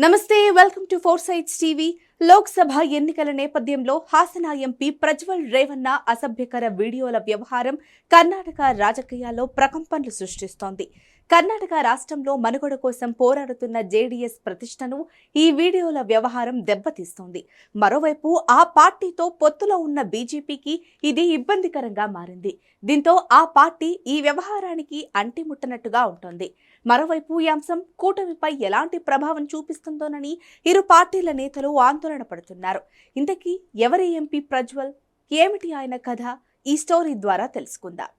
నమస్తే, welcome to four sights TV. Lok Sabha ఎన్నికల నేపథ్యంలో హాసన ఎంపీ ప్రజ్వల్ రేవన్న అసభ్యకర వీడియోల వ్యవహారం కర్ణాటక రాజకీయాల్లో ప్రకంపనలు సృష్టిస్తోంది. కర్ణాటక రాష్ట్రంలో మనుగడ కోసం పోరాడుతున్న జేడీఎస్ ప్రతిష్టను ఈ వీడియోల వ్యవహారం దెబ్బతీస్తోంది. మరోవైపు ఆ పార్టీతో పొత్తులో ఉన్న బీజేపీకి ఇది ఇబ్బందికరంగా మారింది. దీంతో ఆ పార్టీ ఈ వ్యవహారానికి అంటిముట్టనట్టుగా ఉంటుంది. మరోవైపు ఈ అంశం కూటమిపై ఎలాంటి ప్రభావం చూపిస్తుందోనని ఇరు పార్టీల నేతలు ఆందోళన పడుతున్నారు. ఇంతకీ ఎవరి ఎంపీ ప్రజ్వల్, ఏమిటి ఆయన కథ? ఈ స్టోరీ ద్వారా తెలుసుకుందాం.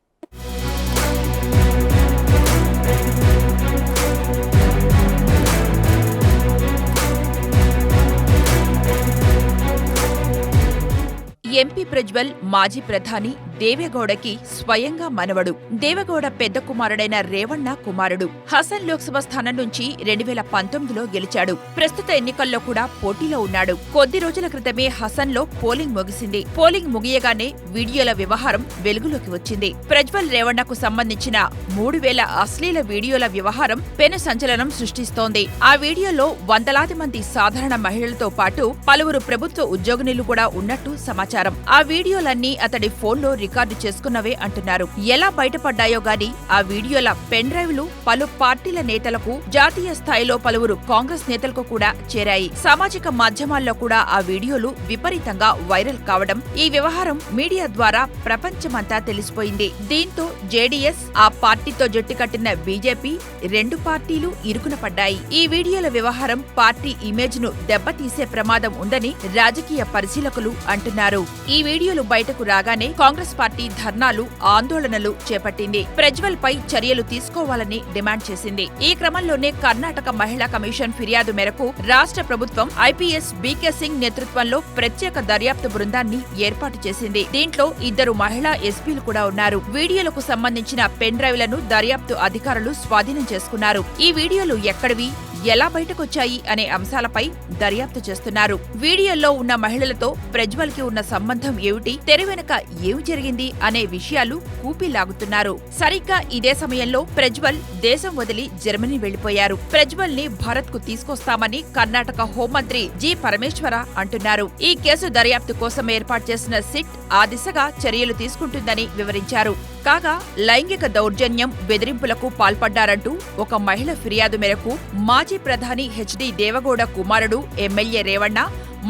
ఎంపీ ప్రజ్వల్ మాజీ ప్రధాని దేవేగౌడకి స్వయంగా మనవడు. దేవేగౌడ పెద్ద కుమారుడైన రేవಣ್ణ కుమారుడు. హసన్ లోక్సభ స్థానం నుంచి 2019లో గెలిచాడు. ప్రస్తుత ఎన్నికల్లో కూడా పోటీలో ఉన్నాడు. కొద్ది రోజుల క్రితమే హసన్ లో పోలింగ్ ముగిసింది. పోలింగ్ ముగియగానే వీడియోల వ్యవహారం వెలుగులోకి వచ్చింది. ప్రజ్వల్ రేవణ్ణకు సంబంధించిన 3000 అశ్లీల వీడియోల వ్యవహారం పెను సంచలనం సృష్టిస్తోంది. ఆ వీడియోలో వందలాది మంది సాధారణ మహిళలతో పాటు పలువురు ప్రభుత్వ ఉద్యోగినులు కూడా ఉన్నట్టు సమాచారం. ఆ వీడియోలన్నీ అతడి ఫోన్లో రికార్డు చేసుకున్నవే అంటున్నారు. ఎలా బయటపడ్డాయో గాని ఆ వీడియోల పెన్ డ్రైవ్లు పలు పార్టీల నేతలకు, జాతీయ స్థాయిలో పలువురు కాంగ్రెస్ నేతలకు కూడా చేరాయి. సామాజిక మాధ్యమాల్లో కూడా ఆ వీడియోలు విపరీతంగా వైరల్ కావడం, ఈ వ్యవహారం మీడియా ద్వారా ప్రపంచమంతా తెలిసిపోయింది. దీంతో జేడీఎస్, ఆ పార్టీతో జట్టు కట్టిన బీజేపీ రెండు పార్టీలు ఇరుకున పడ్డాయి. ఈ వీడియోల వ్యవహారం పార్టీ ఇమేజ్ ను దెబ్బతీసే ప్రమాదం ఉందని రాజకీయ పరిశీలకులు అంటున్నారు. ఈ వీడియోలు బయటకు రాగానే కాంగ్రెస్ పార్టీ ధర్నాలు, ఆందోళనలు చేపట్టింది. ప్రజ్వల్ పై చర్యలు తీసుకోవాలని డిమాండ్ చేసింది. ఈ క్రమంలోనే కర్ణాటక మహిళా కమిషన్ ఫిర్యాదు మేరకు రాష్ట్ర ప్రభుత్వం ఐపీఎస్ బీకే సింగ్ నేతృత్వంలో ప్రత్యేక దర్యాప్తు బృందాన్ని ఏర్పాటు చేసింది. దీంట్లో 2 మహిళా ఎస్పీలు కూడా ఉన్నారు. వీడియోలకు సంబంధించిన పెన్ డ్రైవ్లను దర్యాప్తు అధికారులు స్వాధీనం చేసుకున్నారు. ఈ వీడియోలు ఎక్కడివి, ఎలా బయటకొచ్చాయి అనే అంశాలపై దర్యాప్తు చేస్తున్నారు. వీడియోల్లో ఉన్న మహిళలతో ప్రజ్వల్ కి ఉన్న సంబంధం ఏమిటి, తెర వెనుక ఏమి జరిగింది అనే విషయాలు కూపిలాగుతున్నారు. సరిగ్గా ఇదే సమయంలో ప్రజ్వల్ దేశం వదిలి జర్మనీ వెళ్లిపోయారు. ప్రజ్వల్ ని భారత్ కు తీసుకొస్తామని కర్ణాటక హోంమంత్రి జి పరమేశ్వర అంటున్నారు. ఈ కేసు దర్యాప్తు కోసం ఏర్పాటు చేసిన సిట్ ఆ దిశగా చర్యలు తీసుకుంటుందని వివరించారు. కాగా లైంగిక దౌర్జన్యం, బెదిరింపులకు పాల్పడ్డారంటూ ఒక మహిళ ఫిర్యాదు మేరకు మాజీ ప్రధాని హెచ్డి దేవగౌడ కుమారుడు ఎమ్మెల్యే రేవಣ್ణ,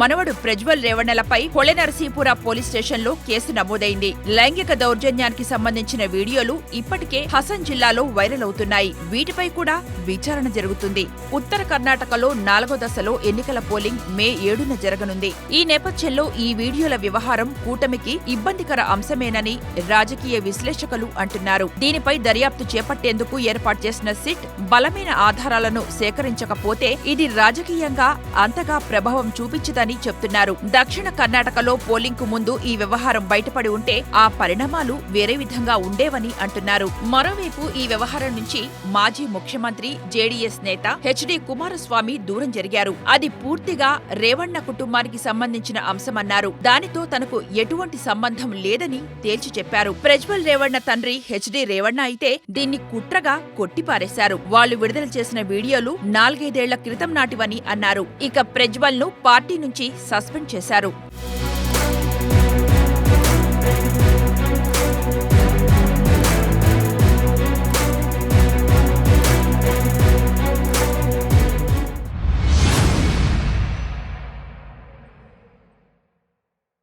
మనవడు ప్రజ్వల్ రేవణ్ణలపై హొళెనరసీపుర పోలీస్ స్టేషన్లో కేసు నమోదైంది. లైంగిక దౌర్జన్యానికి సంబంధించిన వీడియోలు ఇప్పటికే హసన్ జిల్లాలో వైరల్ అవుతున్నాయి. వీటిపై కూడా విచారణ జరుగుతుంది. ఉత్తర కర్ణాటకలో 4వ దశలో ఎన్నికల పోలింగ్ మే 7న జరగనుంది. ఈ నేపథ్యంలో ఈ వీడియోల వ్యవహారం కూటమికి ఇబ్బందికర అంశమేనని రాజకీయ విశ్లేషకులు అంటున్నారు. దీనిపై దర్యాప్తు చేపట్టేందుకు ఏర్పాటు చేసిన సిట్ బలమైన ఆధారాలను సేకరించకపోతే ఇది రాజకీయంగా అంతగా ప్రభావం చూపించదని చెప్తున్నారు. దక్షిణ కర్ణాటకలో పోలింగ్ కు ముందు ఈ వ్యవహారం బయటపడి ఉంటే ఆ పరిణామాలు వేరే విధంగా ఉండేవని అంటున్నారు. మరోవైపు ఈ వ్యవహారం నుంచి మాజీ ముఖ్యమంత్రి, జేడీఎస్ నేత హెచ్డి కుమారస్వామి దూరం జరిగారు. అది పూర్తిగా రేవణ్ణ కుటుంబానికి సంబంధించిన అంశమన్నారు. దానితో తనకు ఎటువంటి సంబంధం లేదని తేల్చి చెప్పారు. ప్రజ్వల్ రేవణ్ణ తండ్రి హెచ్డి రేవణ్ణ అయితే దీన్ని కుట్రగా కొట్టిపారేశారు. వాళ్లు విడుదల చేసిన వీడియోలు 4-5 ఏళ్ల క్రితం నాటివని అన్నారు. ఇక ప్రజ్వల్ ను పార్టీ నుంచి సస్పెండ్ చేశారు.